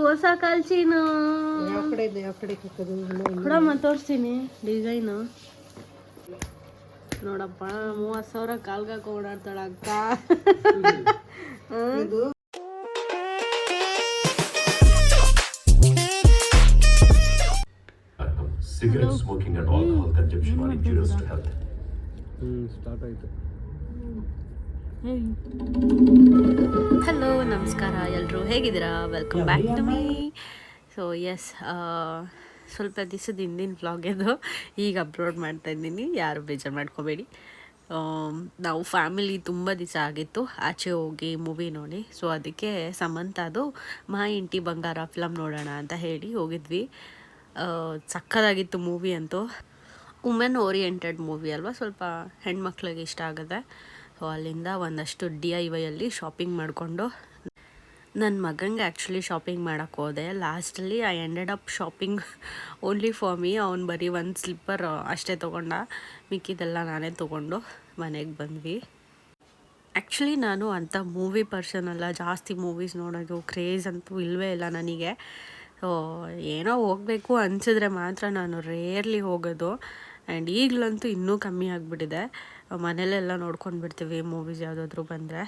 ಹೊಸ ಕಾಲ್ಚೀನು ಕೊಡಮ್ಮ ತೋರಿಸ್ತೀನಿ ಡಿಸೈನು ನೋಡಪ್ಪ 30,000 ಕಾಲ್ಗಾಕ ಓಡಾಡ್ತಾಳ ಅಕ್ಕ. Cigarette smoking and alcohol consumption are injurious to health. Start ಆಯ್ತು. ಹಲೋ ನಮಸ್ಕಾರ ಎಲ್ಲರೂ, ಹೇಗಿದ್ದೀರಾ? Welcome back to me. So yes, ಸ್ವಲ್ಪ ದಿವಸದ ಹಿಂದಿನ ವ್ಲಾಗ್ ಇದು ಈಗ ಅಪ್ಲೋಡ್ ಮಾಡ್ತಾಯಿದ್ದೀನಿ, ಯಾರು ಬೇಜಾರು ಮಾಡ್ಕೋಬೇಡಿ. ನಾವು ಫ್ಯಾಮಿಲಿ ತುಂಬ ದಿವಸ ಆಗಿತ್ತು ಆಚೆ ಹೋಗಿ ಮೂವಿ ನೋಡಿ. ಸೊ ಅದಕ್ಕೆ ಸಮಂತದು ಮಾ ಇಂಟಿ ಬಂಗಾರ ಫಿಲಮ್ ನೋಡೋಣ ಅಂತ ಹೇಳಿ ಹೋಗಿದ್ವಿ. ಸಕ್ಕತ್ತಾಗಿತ್ತು ಮೂವಿ ಅಂತೂ. ವುಮೆನ್ ಓರಿಯೆಂಟೆಡ್ ಮೂವಿ ಅಲ್ವಾ, ಸ್ವಲ್ಪ ಹೆಣ್ಮಕ್ಳಿಗೆ ಇಷ್ಟ ಆಗುತ್ತೆ. ಸೊ ಅಲ್ಲಿಂದ ಒಂದಷ್ಟು DIY ಶಾಪಿಂಗ್ ಮಾಡಿಕೊಂಡು ನನ್ನ ಮಗಂಗೆ ಆ್ಯಕ್ಚುಲಿ ಶಾಪಿಂಗ್ ಮಾಡೋಕ್ಕೆ ಹೋದೆ. ಲಾಸ್ಟಲ್ಲಿ I ended up shopping only for me. ಅವ್ನು ಬರೀ ಒಂದು ಸ್ಲಿಪ್ಪರ್ ಅಷ್ಟೇ ತೊಗೊಂಡ, ಮಿಕ್ಕಿದೆಲ್ಲ ನಾನೇ ತೊಗೊಂಡು ಮನೆಗೆ ಬಂದ್ವಿ. ಆ್ಯಕ್ಚುಲಿ ನಾನು ಅಂಥ ಮೂವಿ ಪರ್ಸನ್ ಅಲ್ಲ, ಜಾಸ್ತಿ ಮೂವೀಸ್ ನೋಡೋದು ಕ್ರೇಜ್ ಅಂತೂ ಇಲ್ಲವೇ ಇಲ್ಲ ನನಗೆ. ಸೊ ಏನೋ ಹೋಗಬೇಕು ಅನಿಸಿದ್ರೆ ಮಾತ್ರ ನಾನು ರೇರ್ಲಿ ಹೋಗೋದು. ಆ್ಯಂಡ್ ಈಗಲಂತೂ ಇನ್ನೂ ಕಮ್ಮಿ ಆಗಿಬಿಟ್ಟಿದೆ. ಮನೇಲೆಲ್ಲ ನೋಡ್ಕೊಂಡು ಬಿಡ್ತೀವಿ ಮೂವೀಸ್ ಯಾವುದಾದ್ರೂ ಬಂದರೆ.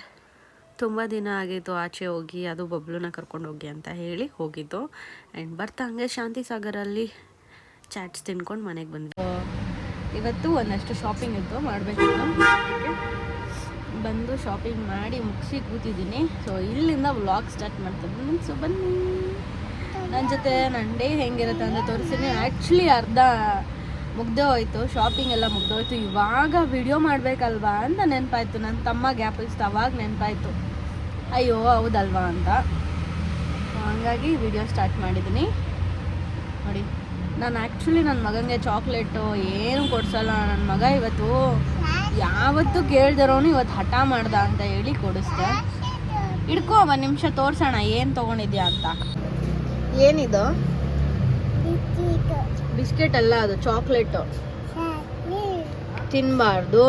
ತುಂಬ ದಿನ ಆಗಿತ್ತು ಆಚೆ ಹೋಗಿ, ಅದು ಬಬ್ಲುನ ಕರ್ಕೊಂಡು ಹೋಗಿ ಅಂತ ಹೇಳಿ ಹೋಗಿದ್ದು. ಆ್ಯಂಡ್ ಬರ್ತಾ ಹಂಗೆ ಶಾಂತಿ ಸಾಗರಲ್ಲಿ ಚಾಟ್ಸ್ ತಿನ್ಕೊಂಡು ಮನೆಗೆ ಬಂದ್ವಿ. ಇವತ್ತು ಒಂದಷ್ಟು ಶಾಪಿಂಗ್ ಇತ್ತು, ಮಾಡಬೇಕು. ಬಂದು ಶಾಪಿಂಗ್ ಮಾಡಿ ಮುಗಿಸಿ ಕೂತಿದ್ದೀನಿ. ಸೊ ಇಲ್ಲಿಂದ ವ್ಲಾಗ್ ಸ್ಟಾರ್ಟ್ ಮಾಡ್ತೀನಿ. ಸೊ ಬನ್ನಿ ನನ್ನ ಜೊತೆ. ನನ್ನ ಡೇ ಹೆಂಗಿರುತ್ತೆ ಅಂತ ತೋರಿಸ್ತೀನಿ. ಆ್ಯಕ್ಚುಲಿ ಅರ್ಧ ಮುಗ್ದೇ ಹೋಯ್ತು, ಶಾಪಿಂಗ್ ಎಲ್ಲ ಮುಗ್ದೋಯ್ತು. ಇವಾಗ ವಿಡಿಯೋ ಮಾಡಬೇಕಲ್ವಾ ಅಂತ ನೆನಪಾಯ್ತು. ನನ್ನ ತಮ್ಮ ಗ್ಯಾಪ್ ಇತ್ತು, ಅವಾಗ ನೆನಪಾಯ್ತು ಅಯ್ಯೋ ಹೌದಲ್ವಾ ಅಂತ. ಹಂಗಾಗಿ ವಿಡಿಯೋ ಸ್ಟಾರ್ಟ್ ಮಾಡಿದ್ದೀನಿ. ನೋಡಿ, ನಾನು ಆ್ಯಕ್ಚುಲಿ ನನ್ನ ಮಗನಿಗೆ ಚಾಕ್ಲೇಟು ಏನು ಕೊಡಿಸಲ್ಲ. ನನ್ನ ಮಗ ಇವತ್ತು ಯಾವತ್ತೂ ಕೇಳ್ದಿರೋನು ಇವತ್ತು ಹಠ ಮಾಡ್ದ ಅಂತ ಹೇಳಿ ಕೊಡಿಸ್ದೆ. ಹಿಡ್ಕೊ, ಒಂದು ನಿಮಿಷ ತೋರಿಸೋಣ ಏನು ತೊಗೊಂಡಿದ್ಯಾ ಅಂತ. ಏನಿದು? ಬಿಸ್ಕೆಟ್ ಅಲ್ಲ, ಅದು ಚಾಕ್ಲೇಟು. ತಿನ್ನಬಾರ್ದು,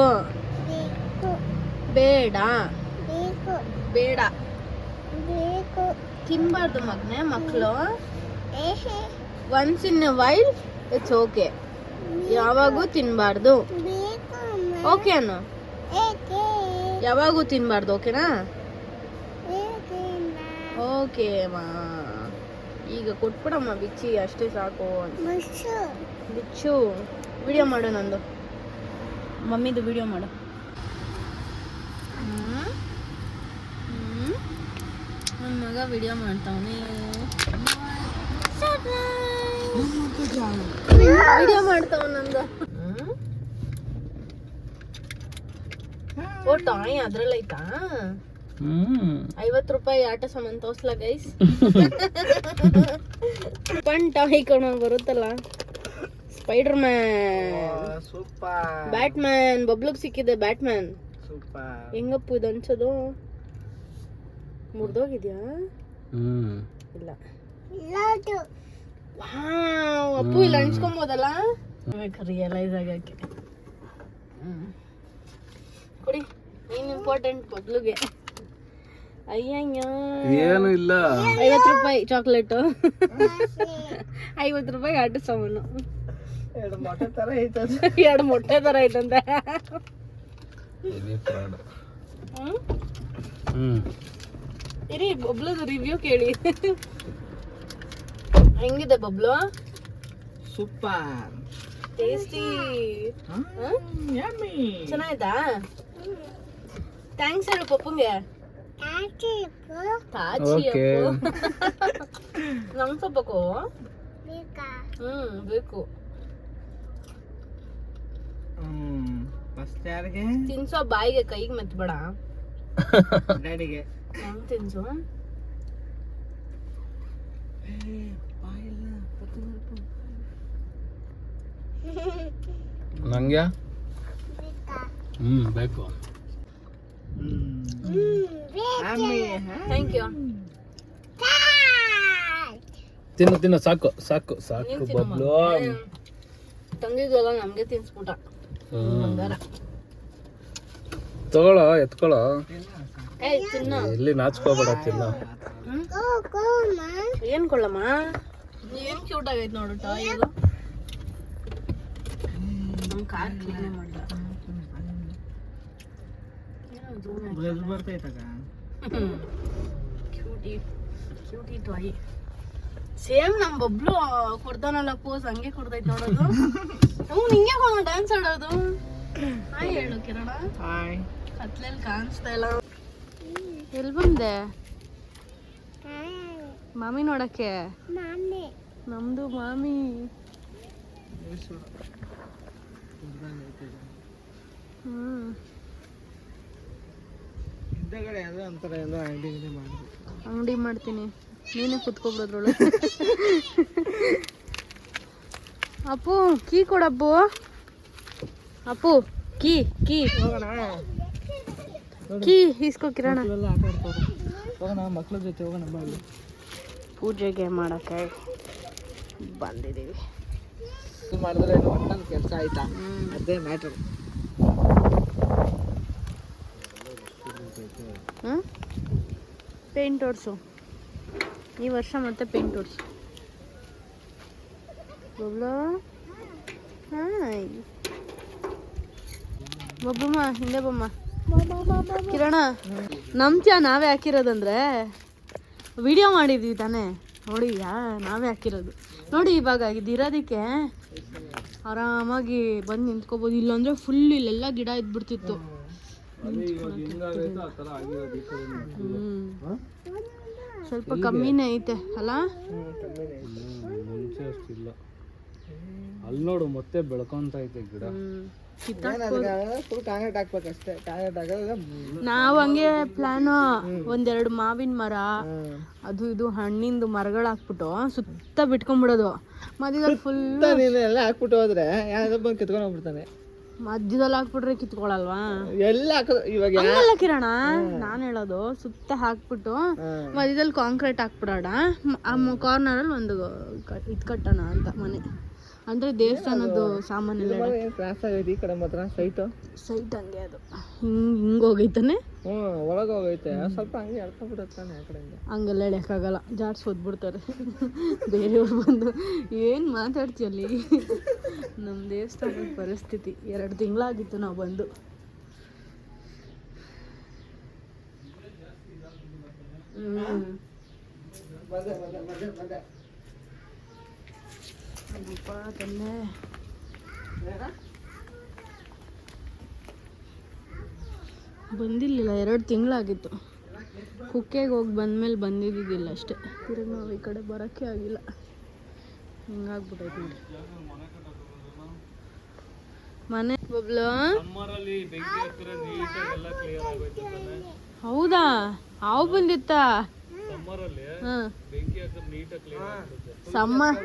ಬೇಡ ಬೇಡ ತಿನ್ನಬಾರ್ದು ಮಗನೇ. ಮಕ್ಕಳು once in a while it's okay, ಯಾವಾಗೂ ತಿನ್ನಬಾರ್ದು. ಓಕೆ ಅನ್ನು, ಯಾವಾಗೂ ತಿನ್ನಬಾರ್ದು. ಓಕೆನಾ? ಓಕೆ ಮಾ. ಈಗ ಕೊಟ್ಬಿಡಮ್ಮ ಬಿಚ್ಚಿ, ಅಷ್ಟೇ ಸಾಕು. ಬಿಚ್ಚು. ವಿಡಿಯೋ ಮಾಡು, ನಂದು ಮಮ್ಮಿದು ವಿಡಿಯೋ ಮಾಡು. ನನ್ನ ಮಗ ವಿಡಿಯೋ ಮಾಡ್ತಾವನೆ. ವಿಡಿಯೋ ಮಾಡ್ತಾವ ನಂದು. ಓ ಟಾಯ್ ಅದ್ರಲ್ಲೈತಾ? 50 ರೂಪಾಯಿ ಆಟ ಸಾಮಾನು ತೋರ್ಸ್ಲಾ ಗೈಸ್? ಪನ್ ಟಾಯ್ ಕಣ ಬರುತ್ತಲ್ಲ, ಸ್ಪೈಡರ್ ಮ್ಯಾನ್, ಬ್ಯಾಟ್ ಮ್ಯಾನ್. ಬಬ್ಲುಗ್ ಸಿಕ್ಕಿದೆ ಬ್ಯಾಟ್ ಮ್ಯಾನ್. ಹೆಂಗಪ್ಪು ಇದು ಅನ್ಸೋದು? ಮುರ್ದೋಗಿದ್ಯಾ? ಇಲ್ಲ ಅಪ್ಪು ಇಲ್ಲ ಅನ್ಸ್ಕೊಬೋದಲ್ಲ, ರಿಯಲೈಸ್ ಆಗಕ್ಕೆ. ಕೊಡಿ, ಏನ್ ಇಂಪಾರ್ಟೆಂಟ್ ಬಬ್ಲುಗೆ. ಅಯ್ಯಯ್ಯ, ಏನು ಇಲ್ಲ. 50 ರೂಪಾಯಿ ಚಾಕ್ಲೇಟು, 50 ರೂಪಾಯಿ ಆಟ ಸಾಮಾನು. 2 ಮೊಟ್ಟೆ ತರ ಐತಂತೆ. ಇರಿ ಬಬ್ಲುದು ರಿವ್ಯೂ ಕೇಳಿ. ಹೆಂಗಿದೆ ಬಬ್ಲು? ಸೂಪರ್ ಟೇಸ್ಟಿ, ಚೆನ್ನಾಯ್ತಾ? ಥ್ಯಾಂಕ್ಸ್ ಹೇಳು ಪಪ್ಪಂಗೆ. ನಂಗೆ ಸ್ವಲ್ಪಕ್ಕೂ ಬೇಕು. ತಿನ್ಸೋ ಬಾಯಿಗೆ, ಕೈಗೆ ಮೆತ್ಬೇಡ. ಡ್ಯಾಡಿಗೆ ನಂಗೆ ತಿನ್ಸು. ನಂಗೆ ಬೇಕು. Thank you. ತಿನ್ನು ಸಾಕು ಸಾಕು ಸಾಕು ಬಬ್ಲು. ತಂಗಿದ್ವಲ್ಲ ನಮ್ಗೆ ತಿನ್ಸ್ಬಿಟ್ಟ. ತಗೊಳ್ಳೋ, ಎತ್ಕೊಳ್ಳೋ. ತಿನ್ನ. ಎಲ್ಲಿ ನಾಚ್ಕೋಬೇಡ, ತಿನ್ನ. ಏನ್ ಕೊಳ್ಳಮ್ಮ ಏನ್ ಕ್ಯೂಟ್ ಆಗೈತೆ ನೋಡು ಟಾಯ್ ಅದು ನಮ್ಮ ಕಾರ್ ಕ್ಲೀನ್ ಮಾಡಿದ ಕ್ಯೂಟಿ ಟಾಯ್ ಸೇಮ್ ನಮ್ ಬಬ್ಲು ಕೊಡ್ತಾನಲ್ಲ ಪೋಸ್ ಹಂಗೆ ಕೊಡ್ತೈತೆ ನೋಡೋದು ಅವ್ನು ಹಿಂಗೆ ಡ್ಯಾನ್ಸ್ ಆಡೋದು ಹಾಯ್ ಹೇಳು ಕಿರಣ ಕತ್ಲಲ್ಲಿ ಕಾಣಿಸ್ತಾ ಇಲ್ಲ ಎಲ್ಲಿ ಬಂದೆ ಮಾಮಿ ನೋಡಕ್ಕೆ ನಮ್ದು ಮಾಮಿ ಅಂಗಡಿ ಮಾಡ್ತೀನಿ ನೀನೇ ಕುತ್ಕೊಬಿಡೋದ್ರೊಳಗೆ ಅಪ್ಪು ಕೀ ಕೊಡಪ್ಪು ಅಪ್ಪು ಕೀ ಕೀ ಕೀ ಇಸ್ಕೋ ಕಿರಣ ಮಕ್ಳ ಜೊತೆ ಹೋಗೋಣ ಬಾ ಪೂಜೆಗೆ ಮಾಡಕ್ಕೆ ಬಂದಿದ್ದೀವಿ ಮಾಡಿದ್ರೆ ಕೆಲಸ ಆಯ್ತಾ ಅದೇ ಮ್ಯಾಟರ್ ಪೇಂಟ್ ಓಡಿಸು ಈ ವರ್ಷ ಮತ್ತೆ ಪೇಂಟ್ ಓಡಿಸು ಹಾಯ್ ಬೊಬ್ಬಮ್ಮ ಹಿಂದೆ ಬೊಮ್ಮ ಕಿರಣ ನಮ್ತ್ಯಾ ನಾವೇ ಹಾಕಿರೋದಂದ್ರೆ ವಿಡಿಯೋ ಮಾಡಿದ್ವಿ ತಾನೇ ನೋಡಿ ನಾವೇ ಹಾಕಿರೋದು ನೋಡಿ ಇವಾಗ ಇದಿರೋದಕ್ಕೆ ಆರಾಮಾಗಿ ಬಂದು ನಿಂತ್ಕೋಬೋದು ಇಲ್ಲಾಂದ್ರೆ ಫುಲ್ ಇಲ್ಲೆಲ್ಲ ಗಿಡ ಇದ್ಬಿಡ್ತಿತ್ತು ಸ್ವಲ್ಪ ಕಮ್ಮಿನೇ ಐತೆ ಅಲ್ಲ ಅಲ್ಲಿ ನೋಡು ಮತ್ತೆ ಬೆಳ್ಕೊಂತ ಐತೆ ಗಿಡ ನಾವು ಹಂಗೆ ಪ್ಲಾನು ಒಂದೆರಡು ಮಾವಿನ ಮರ ಅದು ಇದು ಹಣ್ಣಿಂದು ಮರಗಳು ಹಾಕ್ಬಿಟ್ಟು ಸುತ್ತ ಬಿಟ್ಕೊಂಡ್ಬಿಡೋದು ಮಧ್ಯದಲ್ಲಿ ಫುಲ್ ಎಲ್ಲ ಹಾಕ್ಬಿಟ್ಟು ಹೋದ್ರೆ ಯಾವ್ದು ಬಂದು ಕಿತ್ಕೊಂಡು ಹೋಗ್ಬಿಡ್ತಾನೆ ಮಧ್ಯದಲ್ಲಿ ಹಾಕ್ಬಿಟ್ರೆ ಕಿತ್ಕೊಳಲ್ವಾ ಎಲ್ಲ ಇವಾಗ ಹಂಗಲ್ಲ ಕಿರಣ ನಾನ್ ಹೇಳೋದು ಸುತ್ತ ಹಾಕ್ಬಿಟ್ಟು ಮಧ್ಯದಲ್ಲಿ ಕಾಂಕ್ರೀಟ್ ಹಾಕ್ಬಿಡೋಣ ಆ ಕಾರ್ನರಲ್ಲಿ ಒಂದು ಇದ್ ಕಟ್ಟೋಣ ಅಂತ ಮನೆ ಅಂದ್ರೆ ದೇವಸ್ಥಾನದ್ದು ಸಾಮಾನೆಲ್ಲ ಈ ಕಡೆ ಮಾತ್ರ ಸೈಟ್ ಹಂಗೆ ಅದು ಹಿಂಗ್ ಹೋಗೈತಾನೆ ಒಳಗೆ ಹೋಗೈತೆ ಸ್ವಲ್ಪ ಹಂಗೆ ಎಳ್ಕೊಂಡ್ಬಿಡುತ್ತಾನೆ ಆ ಕಡೆಯಿಂದ ಹಂಗೆಲ್ಲ ಎಳೆಯಕ್ಕಾಗಲ್ಲ ಜಾಡ್ಸ್ ಓದ್ಬಿಡ್ತಾರೆ ಬೇರೆಯವ್ರು ಬಂದು ಏನು ಮಾತಾಡ್ತೀಯಲ್ಲಿ ನಮ್ಮ ದೇವಸ್ಥಾನದ ಪರಿಸ್ಥಿತಿ 2 ತಿಂಗಳಾಗಿತ್ತು ನಾವು ಬಂದು ತಂದೆ ಬಂದಿರಲಿಲ್ಲ 2 ತಿಂಗಳಾಗಿತ್ತು ಕುಕ್ಕೆಗೆ ಹೋಗಿ ಬಂದಮೇಲೆ ಬಂದಿದ್ದಿಲ್ಲ ಅಷ್ಟೇ ತಿರುಗಿ ನಾವು ಈ ಕಡೆ ಬರೋಕ್ಕೆ ಆಗಿಲ್ಲ ಹಿಂಗಾಗ್ಬಿಟ್ಟೈತೆ ನೋಡಿ ಮನೆ ಬಬ್ಲು ಹೌದಾ ಹಾವು ಬಂದಿತ್ತಾ ಸಮ್ಮರ್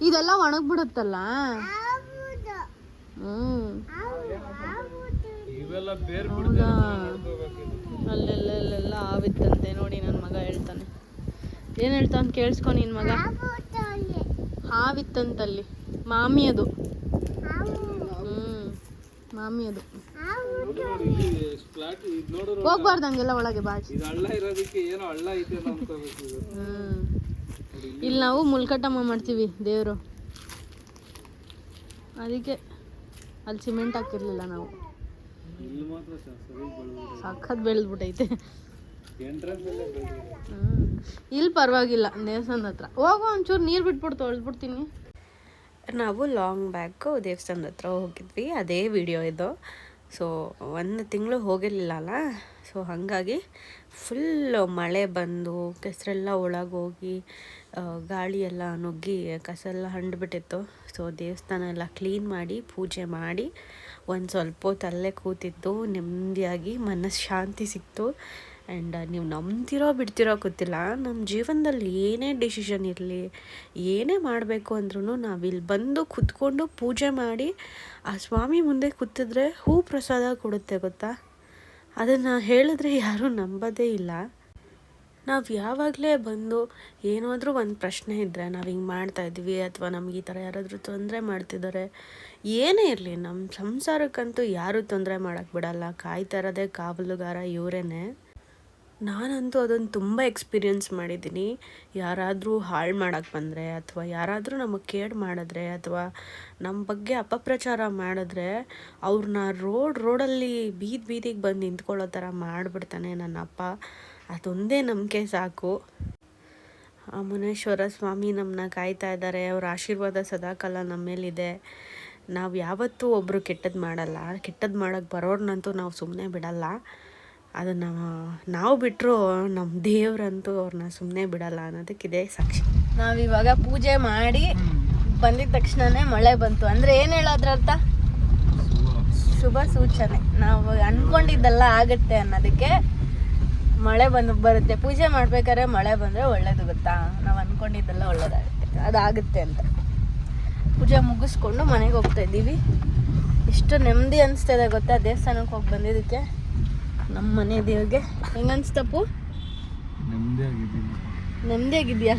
ಇದೆಲ್ಲ ಒಣಗ್ಬಿಡುತ್ತಲ್ಲ ಹೌದಾ ಅಲ್ಲೆಲ್ಲ ಹಾವಿತ್ತಂತೆ ನೋಡಿ ನನ್ನ ಮಗ ಹೇಳ್ತಾನೆ ಏನು ಹೇಳ್ತಾನೆ ಕೇಳಿಸ್ಕೊ ನಿನ್ನ ಮಗ ಹಾವಿತ್ತಂತಲ್ಲಿ ಮಾಮಿ ಅದು ಮಾಮಿ ಅದು ಹೋಗ್ಬಾರ್ದಂಗೆಲ್ಲ ಒಳಗೆ ಬಾಜಿ ಇಲ್ಲಿ ನಾವು ಮುಲ್ಕಟ್ಟಮ್ಮ ಮಾಡ್ತೀವಿ ದೇವರು ಅದಕ್ಕೆ ಅಲ್ಲಿ ಸಿಮೆಂಟ್ ಹಾಕಿರ್ಲಿಲ್ಲ ನಾವು ಸಖತ್ ಬೆಳೆದ್ಬಿಟ್ಟೈತೆ ಇಲ್ಲಿ ಪರವಾಗಿಲ್ಲ ದೇವಸ್ಥಾನದ ಹತ್ರ ಹೋಗೋ ಒಂಚೂರು ನೀರು ಬಿಟ್ಬಿಟ್ಟು ತೊಳೆದ್ಬಿಡ್ತೀನಿ ನಾವು ಲಾಂಗ್ ಬ್ಯಾಕು ದೇವಸ್ಥಾನದ ಹತ್ರ ಹೋಗಿದ್ವಿ ಅದೇ ವಿಡಿಯೋ ಇದು ಸೊ 1 ತಿಂಗಳು ಹೋಗಿರಲಿಲ್ಲ ಅಲ್ಲ ಸೊ ಹಾಗಾಗಿ ಫುಲ್ ಮಳೆ ಬಂದು ಕೆಸರೆಲ್ಲ ಒಳಗೋಗಿ ಗಾಳಿ ಎಲ್ಲ ನುಗ್ಗಿ ಕಸ ಎಲ್ಲ ಹಂಡ್ಬಿಟ್ಟಿತ್ತು ಸೊ ದೇವಸ್ಥಾನ ಎಲ್ಲ ಕ್ಲೀನ್ ಮಾಡಿ ಪೂಜೆ ಮಾಡಿ ಒಂದು ಸ್ವಲ್ಪ ಹೊತ್ತು ಅಲ್ಲೇ ಕೂತಿದ್ದು ನೆಮ್ಮದಿಯಾಗಿ ಮನಸ್ಸು ಶಾಂತಿ ಸಿಕ್ತು ಆ್ಯಂಡ್ ನೀವು ನಂಬ್ತಿರೋ ಬಿಡ್ತಿರೋ ಗೊತ್ತಿಲ್ಲ ನಮ್ಮ ಜೀವನದಲ್ಲಿ ಏನೇ ಡಿಸಿಷನ್ ಇರಲಿ ಏನೇ ಮಾಡಬೇಕು ಅಂದ್ರೂ ನಾವಿಲ್ಲಿ ಬಂದು ಕೂತ್ಕೊಂಡು ಪೂಜೆ ಮಾಡಿ ಆ ಸ್ವಾಮಿ ಮುಂದೆ ಕೂತಿದ್ರೆ ಹೂ ಪ್ರಸಾದ ಕೊಡುತ್ತೆ ಗೊತ್ತಾ ಅದನ್ನು ಹೇಳಿದ್ರೆ ಯಾರೂ ನಂಬೋದೇ ಇಲ್ಲ ನಾವು ಯಾವಾಗಲೇ ಬಂದು ಏನಾದರೂ ಒಂದು ಪ್ರಶ್ನೆ ಇದ್ದರೆ ನಾವು ಹಿಂಗೆ ಮಾಡ್ತಾಯಿದ್ವಿ ಅಥವಾ ನಮ್ಗೆ ಈ ಥರ ಯಾರಾದರೂ ತೊಂದರೆ ಮಾಡ್ತಿದ್ದಾರೆ ಏನೇ ಇರಲಿ ನಮ್ಮ ಸಂಸಾರಕ್ಕಂತೂ ಯಾರೂ ತೊಂದರೆ ಮಾಡೋಕ್ಕೆ ಬಿಡಲ್ಲ ಕಾಯ್ತಾ ಇರೋದೇ ಕಾವಲುಗಾರ ಇವರೇನೆ ನಾನಂತೂ ಅದನ್ನು ತುಂಬ ಎಕ್ಸ್ಪೀರಿಯೆನ್ಸ್ ಮಾಡಿದ್ದೀನಿ. ಯಾರಾದರೂ ಹಾಳು ಮಾಡೋಕ್ಕೆ ಬಂದರೆ ಅಥವಾ ಯಾರಾದರೂ ನಮಗೆ ಕೇಡು ಮಾಡಿದ್ರೆ ಅಥವಾ ನಮ್ಮ ಬಗ್ಗೆ ಅಪಪ್ರಚಾರ ಮಾಡಿದ್ರೆ ಅವ್ರನ್ನ ರೋಡಲ್ಲಿ ಬೀದಿಗೆ ಬಂದು ನಿಂತ್ಕೊಳ್ಳೋ ಥರ ಮಾಡಿಬಿಡ್ತಾನೆ ನನ್ನ ಅಪ್ಪ. ಅದೊಂದೇ ನಂಬಿಕೆ ಸಾಕು. ಆ ಮುನೇಶ್ವರ ಸ್ವಾಮಿ ನಮ್ಮನ್ನ ಕಾಯ್ತಾ ಇದ್ದಾರೆ. ಅವ್ರ ಆಶೀರ್ವಾದ ಸದಾಕಾಲ ನಮ್ಮ ಮೇಲಿದೆ. ನಾವು ಯಾವತ್ತೂ ಒಬ್ಬರು ಕೆಟ್ಟದ್ದು ಮಾಡಲ್ಲ. ಕೆಟ್ಟದ್ದು ಮಾಡೋಕ್ಕೆ ಬರೋರ್ನಂತೂ ನಾವು ಸುಮ್ಮನೆ ಬಿಡಲ್ಲ. ಅದನ್ನು ನಾವು ಬಿಟ್ಟರು ನಮ್ಮ ದೇವ್ರಂತೂ ಅವ್ರನ್ನ ಸುಮ್ಮನೆ ಬಿಡಲ್ಲ ಅನ್ನೋದಕ್ಕಿದೆ ಸಾಕ್ಷಿ. ನಾವಿವಾಗ ಪೂಜೆ ಮಾಡಿ ಬಂದಿದ ತಕ್ಷಣವೇ ಮಳೆ ಬಂತು. ಅಂದರೆ ಏನು ಹೇಳೋದ್ರ ಅರ್ಥ? ಶುಭ ಸೂಚನೆ. ನಾವು ಅಂದ್ಕೊಂಡಿದ್ದೆಲ್ಲ ಆಗುತ್ತೆ ಅನ್ನೋದಕ್ಕೆ ಮಳೆ ಬರುತ್ತೆ. ಪೂಜೆ ಮಾಡ್ಬೇಕಾದ್ರೆ ಮಳೆ ಬಂದರೆ ಒಳ್ಳೇದು ಗೊತ್ತಾ? ನಾವು ಅಂದ್ಕೊಂಡಿದ್ದೆಲ್ಲ ಒಳ್ಳೇದಾಗುತ್ತೆ, ಅದಾಗುತ್ತೆ ಅಂತ. ಪೂಜೆ ಮುಗಿಸ್ಕೊಂಡು ಮನೆಗೆ ಹೋಗ್ತಾ ಇದ್ದೀವಿ. ಎಷ್ಟು ನೆಮ್ಮದಿ ಅನಿಸ್ತಿದೆ ಗೊತ್ತಾ ದೇವಸ್ಥಾನಕ್ಕೆ ಹೋಗಿ ಬಂದಿದ್ದಕ್ಕೆ. ನಮ್ಮ ಮನೆ ದೇವ್ರಿಗೆ ಹೆಂಗೆ ಅನಿಸ್ತಪ್ಪು? ನೆಮ್ಮದಿಯಾಗಿದೆಯಾ?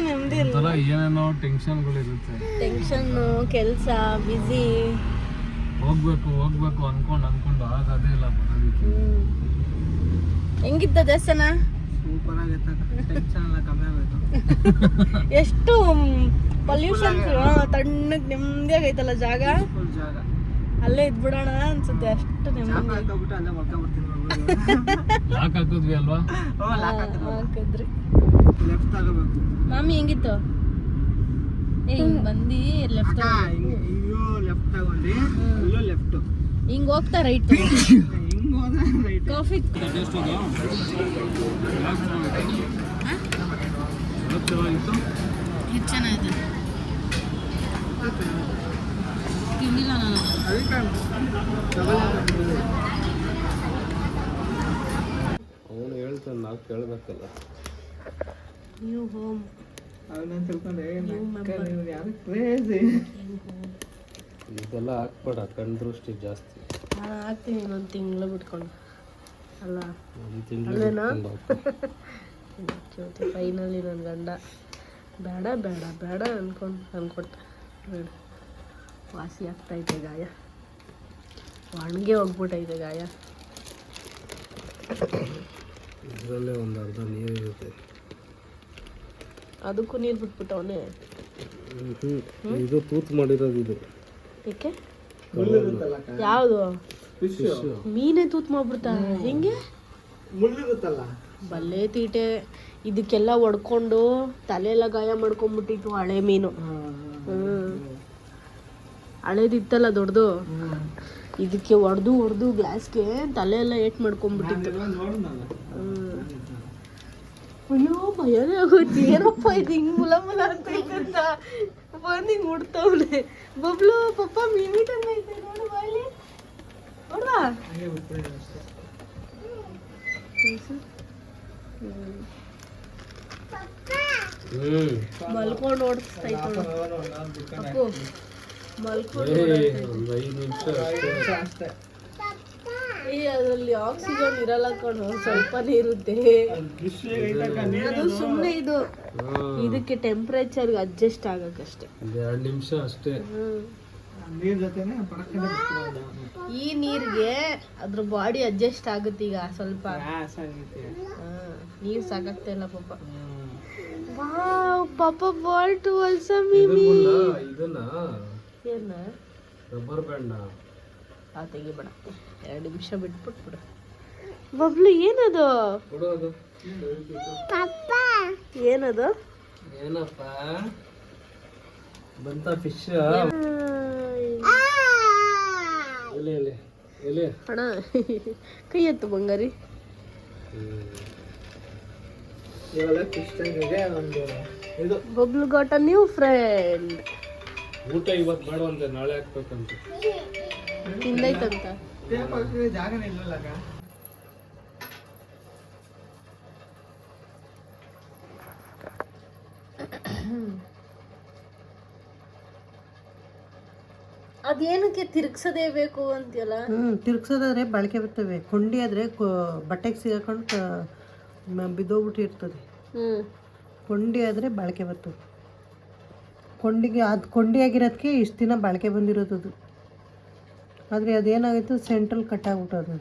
ನೆಮ್ಮದಿ ಇಲ್ಲ, ಏನೇನೋ ಟೆನ್ಷನ್ನು, ಕೆಲಸ, ಬ್ಯುಸಿ. ಹೋಗ್ಬೇಕು ಅನ್ಕೊಂಡು ಆಗದೇ ಇಲ್ಲ. ಹೆಂಗಿತ್ತ ದೇವಸ್ಥಾನ? ಎಷ್ಟು ಪೊಲ್ಯೂಷನ್, ತಣ್ಣಗೆ ನೆಮ್ಮದಿಯಾಗೈತಲ್ಲ ಜಾಗ. ಅಲ್ಲೇ ಇದ್ಬಿಡೋಣ ಅನ್ಸುತ್ತೆ, ಅಷ್ಟು ನೆಮ್ಮದಿ. ಹಾಕಿದ್ವಿ ಅಲ್ವಾ? ಹಾಕಿದ್ರಿ. ಮಾಮಿ ಹೆಂಗಿತ್ತು? ಹಿಂಗ್ ಬಂದು ಲೆಫ್ಟ್ ಹಿಂಗ್ ಹೋಗ್ತಾ ರೈಟ್. ಕಾಫಿ ಚೆನ್ನಾಗಿದೆ. ತಿಂದಿಲ್ಲ ನಾನು. ಅವನು ಹೇಳ್ತಾನೆ, ನಾವು ಕೇಳಬೇಕಲ್ಲ. ನ್ಯೂ ಹೋಮ್ ಇದೆಲ್ಲ ಹಾಕ್ಬೇಡ, ಕಣ್ ದೃಷ್ಟಿ ಜಾಸ್ತಿ. ನಾನು ಹಾಕ್ತೀನಿ ಇನ್ನೊಂದು ತಿಂಗಳು ಬಿಟ್ಕೊಂಡು. ಅಲ್ಲ ಒಂದು ತಿಂಗಳು ಫೈನಲಿ ನನ್ನ ಗಂಡ ಬೇಡ ಅನ್ಕೊಟ್ಟ. ನೋಡಿ ವಾಸಿ ಆಗ್ತೈತೆ ಗಾಯ, ಒಣಗೆ ಹೋಗ್ಬಿಟ್ಟೈತೆ ಗಾಯ. ಇದರಲ್ಲೇ ಒಂದು ಅರ್ಧ ನೀರು ಇರುತ್ತೆ. ಅದಕ್ಕೂ ನೀರು ಬಿಟ್ಬಿಟ್ಟವನೇ. ಇದು ತೂತು ಮಾಡಿರೋದು ಇದು. ಏಕೆ? ಯಾವುದು? ಮೀನೇ ತೂತು ಮಾಡ್ಬಿಡ್ತಾ? ಹೆಂಗೆ? ಮುಳ್ಳಿರುತ್ತಲ್ಲ, ಬಲ್ಲೆ ತೀಟೆ. ಇದಕ್ಕೆಲ್ಲ ಹೊಡ್ಕೊಂಡು ತಲೆಯೆಲ್ಲ ಗಾಯ ಮಾಡ್ಕೊಂಡ್ಬಿಟ್ಟಿತ್ತು ಹಳೆ ಮೀನು. ಹಳೇದಿತ್ತಲ್ಲ ದೊಡ್ಡದು, ಇದಕ್ಕೆ ಹೊಡೆದು ಗ್ಲಾಸ್ಗೆ ತಲೆ ಎಲ್ಲ ಏಟ್ ಮಾಡ್ಕೊಂಡ್ಬಿಟ್ಟಿತ್ತು. ಅಯ್ಯೋ ಭಯನೇ ಆಗೋಯ್ತು. ಏನಪ್ಪ ಇದು ಹಿಂಗ್ ಮುಲ ಅಂತೈತಂತ ಬಂದು ಹಿಂಗ್ ಮುಡ್ತವ್ನೆ. ಬಬ್ಲು ಪಪ್ಪ ಮೀನಿ ತಂದೈತೆ ನೋಡು ಬಾಯಲ್ಲಿ, ನೋಡ್ವಾ? ಮಲ್ಕೊಂಡು ಓಡಿಸ್ತೈತು ಅಪ್ಪು, ಮಲ್ಕೊಂಡು. ಅದರಲ್ಲಿ ಆಕ್ಸಿಜನ್ ಇರಲ್ಲ ಕಣು, ಸ್ವಲ್ಪನೇ ಇರುತ್ತೆ. ಅದು ಸುಮ್ಮನೆ ಇದು ಇದಕ್ಕೆ ಟೆಂಪ್ರೇಚರ್ ಅಡ್ಜಸ್ಟ್ ಆಗಕ್ಕಷ್ಟೇ. 2 ನಿಮಿಷ ಅಷ್ಟೇ. ಈ ನೀರಿಗೆ ಅದ್ರ ಬಾಡಿ ಅಡ್ಜಸ್ಟ್ ಆಗುತ್ತೆ ಈಗ ಸ್ವಲ್ಪ. ನೀರು ಸಾಕಾಗ್ತಾ ಇಲ್ಲ ಪಾಪ. ವಾವ್ ಪಾಪ ಬಾಲ್ ಟು ಆಲ್ಸೋ ಮಿಮಿ. ಇದನ್ನ ಏನ ರಬ್ಬರ್ ಬ್ಯಾಂಡ್ ತೆಗಿಬೇಡ, 2 ನಿಮಿಷ ಬಿಟ್ಬಿಟ್ಬಿಡು. ಬಬ್ಲು ಏನದು? ಏನದು? ಏನಪ್ಪ ಬಂತ? ಫಿಶ್ ಅಣ್ಣ ಕೈ ಎತ್ತು ಬಂಗಾರಿ. Bablu got a new friend. ಊಟ ಇವತ್ತು ಬೇಡ ಅಂದೆ, ನಾಳೆ ಹಾಕ್ಬೇಕಂತ. ತಿಂದೈತಂತ. ಅದೇನಕ್ಕೆ ತಿರ್ಗ್ಸದೇ ಬೇಕು ಅಂತೀಯಲ್ಲ? ತಿರ್ಗ್ಸೋದಾದ್ರೆ ಬಾಳಿಕೆ ಬರ್ತವೆ. ಕೊಂಡಿ ಆದ್ರೆ ಬಟ್ಟೆಗೆ ಸಿಗಾಕೊಂಡು ಬಿದ್ದೋಗ್ಬಿಟ್ಟಿರ್ತದೆ. ಕೊಂಡಿ ಆದರೆ ಬಾಳಿಕೆ ಬರ್ತದೆ. ಅದು ಕೊಂಡಿ ಆಗಿರೋದಕ್ಕೆ ಇಷ್ಟು ದಿನ ಬಾಳಿಕೆ ಬಂದಿರೋದು. ಆದರೆ ಅದೇನಾಗಿತ್ತು, ಸೆಂಟ್ರಲ್ ಕಟ್ ಆಗ್ಬಿಟ್ಟದು.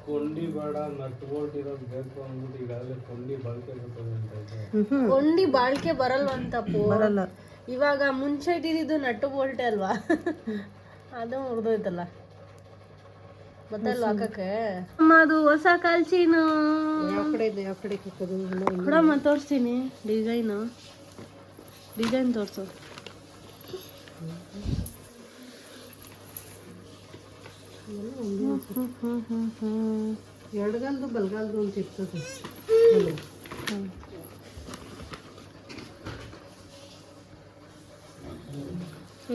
ಕೊಂಡಿ ಬೇಡ ನಟ್ ಬೋಲ್ಟ್ ಇರೋದು ಬೇಕು ಅಂದ್ಬಿಟ್ಟು ಈಗಾಗಲೇ ಕೊಂಡಿ ಬಳಕೆ ಬರ್ತದೆ ಅಂತ ಇದೆ. ಕೊಂಡಿ ಬಾಳ್ಕೆ ಬರಲ್ವಂತಪ್ಪು. ಬರಲ್ಲ. ಇವಾಗ ಮುಂಚೆ ಇದ್ದಿದ್ದು ನಟ್ಟು ಬೋಲ್ಟೆ ಅಲ್ವಾ, ಅದು ಮುರಿದೋಯ್ತಲ್ಲ ಮತ್ತೆ ಅಲ್ಲಿ ಹಾಕಕ್ಕೆ. ಅಮ್ಮ ಅದು ಹೊಸ ಕಾಲ್ಚೀನು ಯಾವ ಕಡೆ ಇದೆ, ಯಾವ ಕಡೆ ಹಾಕೋದು? ಕೊಡಮ್ಮ ತೋರಿಸ್ತೀನಿ. ಡಿಸೈನ್ ತೋರಿಸು. ಎಡಗಾಲ್ದು ಬಲ್ಗಾಲ್ದು ಅಂತ ಇರ್ತದೆ.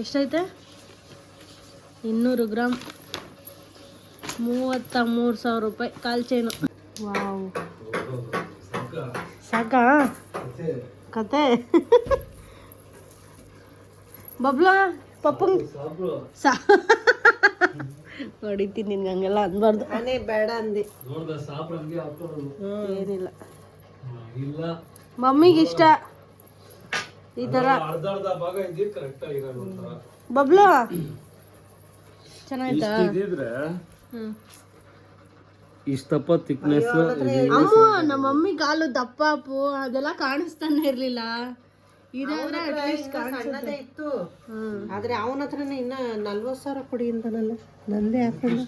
ಎಷ್ಟೈತೆ? 200 ಗ್ರಾಮ್, 33,000 ರೂಪಾಯಿ ಕಾಲ್ ಚೈನು. ವಾವ್, ಸಾಕಾ ಕತೆ? ಬಬ್ಲಾ ಪಪ್ಪಂಗ್ ಹೊಡಿತೀನಿ, ನಿನ್ಗೆ ಹಂಗೆಲ್ಲ ಅನ್ಬಾರ್ದು. ನಾನೇ ಬೇಡ ಅಂದೆ. ಏನಿಲ್ಲ, ಮಮ್ಮಿಗೆ ಇಷ್ಟ ಈ ಥರ. ಬಬ್ಲು ಚೆನ್ನಾಯ್ತಾ? ಇಷ್ಟಪ್ಪ ಥಿಕ್ನೆಸ್. ಅಮ್ಮ ನಮ್ಮ ಮಮ್ಮಿ ಕಾಲು ದಪ್ಪ ಅಪ್ಪು, ಅದೆಲ್ಲ ಕಾಣಿಸ್ತಾನೆ ಇರ್ಲಿಲ್ಲ. ಇದಾದ್ರೆ ಅಟ್ಲೀಸ್ಟ್ ಸಣ್ಣದೇ ಇತ್ತು. ಆದ್ರೆ ಅವನ ಹತ್ರನೇ ಇನ್ನ 40,000 ಕೊಡಿ ಅಂತಾನಲ್ಲ. ನಂದೇ ಹಾಕೊಂಡು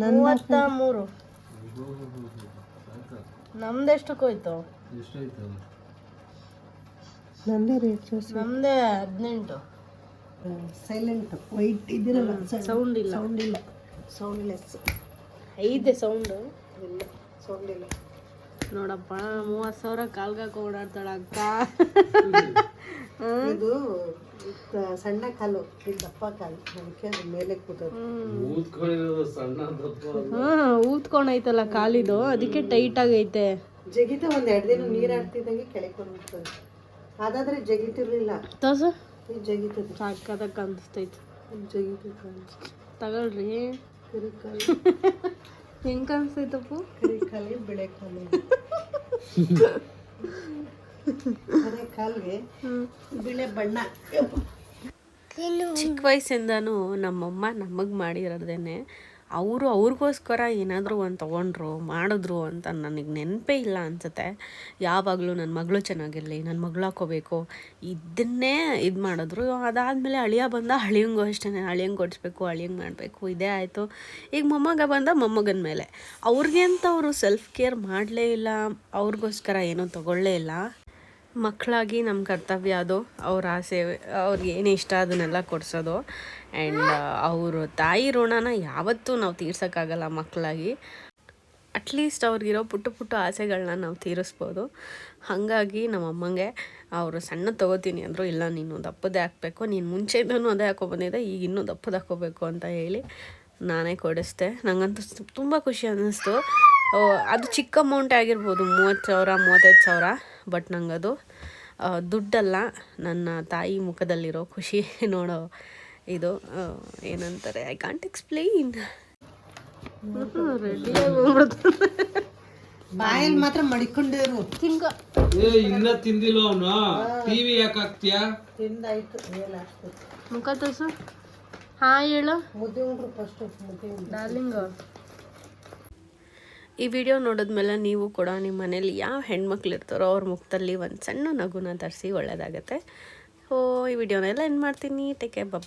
33. ನಮ್ದೆಷ್ಟಕ್ಕೆ ಹೋಯ್ತು? ನಂದೇ ರೇಟ್ ಜಾಸ್ತಿ. ನಮ್ದೇ 18. ಸೈಲೆಂಟ್ ವೈಟ್ ಇದಿರಲ್ಲ, ಸೌಂಡ್ ಇಲ್ಲ. ಸೌಂಡ್ಲೆಸ್ ಐತೆ ಸೌಂಡು. ಇಲ್ಲ, ಸೌಂಡ್ ಇಲ್ಲ. ನೋಡಪ್ಪ, 30,000 ಕಾಲ್ಗಾಕ ಓಡಾಡ್ತಾಳ ಅಕ್ಕ. ಇದು ಸಣ್ಣ ಕಾಲು, ಇದು ದಪ್ಪ ಕಾಲು. ಅದಕ್ಕೆ ಅದು ಮೇಲೆ ಕೂತದ್ದು. ಊದ್ಕೊಂಡೈತಲ್ಲ ಕಾಲಿದು, ಅದಕ್ಕೆ ಟೈಟ್ ಆಗೈತೆ. ಜಗಿತ ಒಂದ್ 2 ದಿನ ನೀರ್ ಆಡ್ತಿದ್ದಂಗೆ ಕೆಳಕೊಂಡು ಬಿಡ್ತದೆ. ಅದಾದ್ರೆ ಜಗಿತಿರ್ಲಿಲ್ಲ. ತೋರ್ಸು. ಇದು ಜಗಿತದೆ. ಸಾಕದಕ್ಕ ಅನಿಸ್ತೈತೆ. ಜಗಿತದೆ. ತಗೊಳ್ರಿ. ಕರಿಕಾಲು ಹೆಂಗ್ ಕಾಣಿಸ್ತೈತಪ್ಪು? ಕರಿಕಾಲಿ ಬೆಳೆ ಕಾಲು. ಕರೆ ಕಾಲ್ಗೆ ಬಿಳೆ ಬಣ್ಣ. ಚಿಕ್ಕ ವಯಸ್ಸಿಂದನೂ ನಮ್ಮಮ್ಮ ನಮಗೆ ಮಾಡಿರೋದೇನೆ. ಅವ್ರಿಗೋಸ್ಕರ ಏನಾದರೂ ಒಂದು ತೊಗೊಂಡ್ರು ಮಾಡಿದ್ರು ಅಂತ ನನಗೆ ನೆನಪೇ ಇಲ್ಲ ಅನಿಸುತ್ತೆ. ಯಾವಾಗಲೂ ನನ್ನ ಮಗಳು ಚೆನ್ನಾಗಿರಲಿ, ನನ್ನ ಮಗಳು ಹಾಕೋಬೇಕು, ಇದನ್ನೇ ಇದು ಮಾಡಿದ್ರು. ಅದಾದಮೇಲೆ ಅಳಿಯ ಬಂದ, ಅಳಿಯಂಗೂ ಅಷ್ಟೇ, ಅಳಿಯಂಗೆ ಕೊಡಿಸ್ಬೇಕು, ಅಳಿಯಂಗೆ ಮಾಡಬೇಕು, ಇದೇ ಆಯಿತು. ಈಗ ಮೊಮ್ಮಗ ಬಂದ, ಮೊಮ್ಮಗನ ಮೇಲೆ ಅವ್ರಿಗೆ ಅಂತ ಅವರು ಸೆಲ್ಫ್ ಕೇರ್ ಮಾಡಲೇ ಇಲ್ಲ, ಅವ್ರಿಗೋಸ್ಕರ ಏನೂ ತೊಗೊಳ್ಳೇ ಇಲ್ಲ. ಮಕ್ಕಳಾಗಿ ನಮ್ಮ ಕರ್ತವ್ಯ ಅದು ಅವ್ರ ಆಸೆ, ಅವ್ರಿಗೆ ಏನು ಇಷ್ಟ ಅದನ್ನೆಲ್ಲ ಕೊಡಿಸೋದು. ಆ್ಯಂಡ್ ಅವರು ತಾಯಿ ಋಣನ ಯಾವತ್ತೂ ನಾವು ತೀರ್ಸೋಕ್ಕಾಗಲ್ಲ ಮಕ್ಕಳಾಗಿ. ಅಟ್ಲೀಸ್ಟ್ ಅವ್ರಿಗಿರೋ ಪುಟ್ಟ ಆಸೆಗಳನ್ನ ನಾವು ತೀರಿಸ್ಬೋದು. ಹಾಗಾಗಿ ನಮ್ಮಮ್ಮಂಗೆ ಅವರು ಸಣ್ಣ ತೊಗೋತೀನಿ ಅಂದರು. ಇಲ್ಲ, ನೀನು ದಪ್ಪದೇ ಹಾಕಬೇಕು, ನೀನು ಮುಂಚೆಯಿಂದನೂ ಅದೇ ಹಾಕೊಬಂದಿದ್ದೆ, ಈಗ ಇನ್ನೂ ದಪ್ಪದ ಹಾಕೋಬೇಕು ಅಂತ ಹೇಳಿ ನಾನೇ ಕೊಡಿಸ್ದೆ. ನನಗಂತೂ ತುಂಬ ಖುಷಿ ಅನ್ನಿಸ್ತು. ಅದು ಚಿಕ್ಕ ಅಮೌಂಟೇ ಆಗಿರ್ಬೋದು, 30,000 35,000, ಬಟ್ ನಂಗದು ದುಡ್ಡಲ್ಲ, ನನ್ನ ತಾಯಿ ಮುಖದಲ್ಲಿರೋ ಖುಷಿ ನೋಡೋ ಇದು ಏನಂತಾರೆ, ಐ ಕಾಂಟ್ ಎಕ್ಸ್ಪ್ಲೈನ್. ರೆಡಿಯಾಗಿ ಹೋಗ್ಬಿಡ್ತಾರೆ. ಬಾಯಲ್ಲಿ ಮಾತ್ರ ಮಡಿಕೊಂಡಿರು. ತಿಂಗ ಇನ್ನ ತಿಂದಿಲ್ಲ ಅವನು. ಟಿವಿ ಯಾಕೆ ಹಾಕ್ತೀಯಾ? ತಿಂದಾಯ್ತು, ಮೇಲೆ ಹಾಕ್ಬೇಕು. ಮುಖ ತೋರ್ಸು. ಹಾಯ್ ಹೇಳು. ಮುದ್ದೆ ಉಂಡ್ರು ಫಸ್ಟ್. ಮುದ್ದೆ ಡಾರ್ಲಿಂಗ್, ಈ ವಿಡಿಯೋ ನೋಡಿದ್ಮೇಲೆ ನೀವು ಕೂಡ ನಿಮ್ಮ ಮನೇಲಿ ಯಾವ ಹೆಣ್ಮಕ್ಳು ಇರ್ತಾರೋ ಅವ್ರ ಮುಖದಲ್ಲಿ ಒಂದು ಸಣ್ಣ ನಗುನ ತರಿಸಿ, ಒಳ್ಳೆಯದಾಗತ್ತೆ. ಈ ವಿಡಿಯೋನೆಲ್ಲ ಎಂಡ್ ಮಾಡ್ತೀನಿ. ಟೇಕ್ ಕೇರ್, ಬಾಯ್.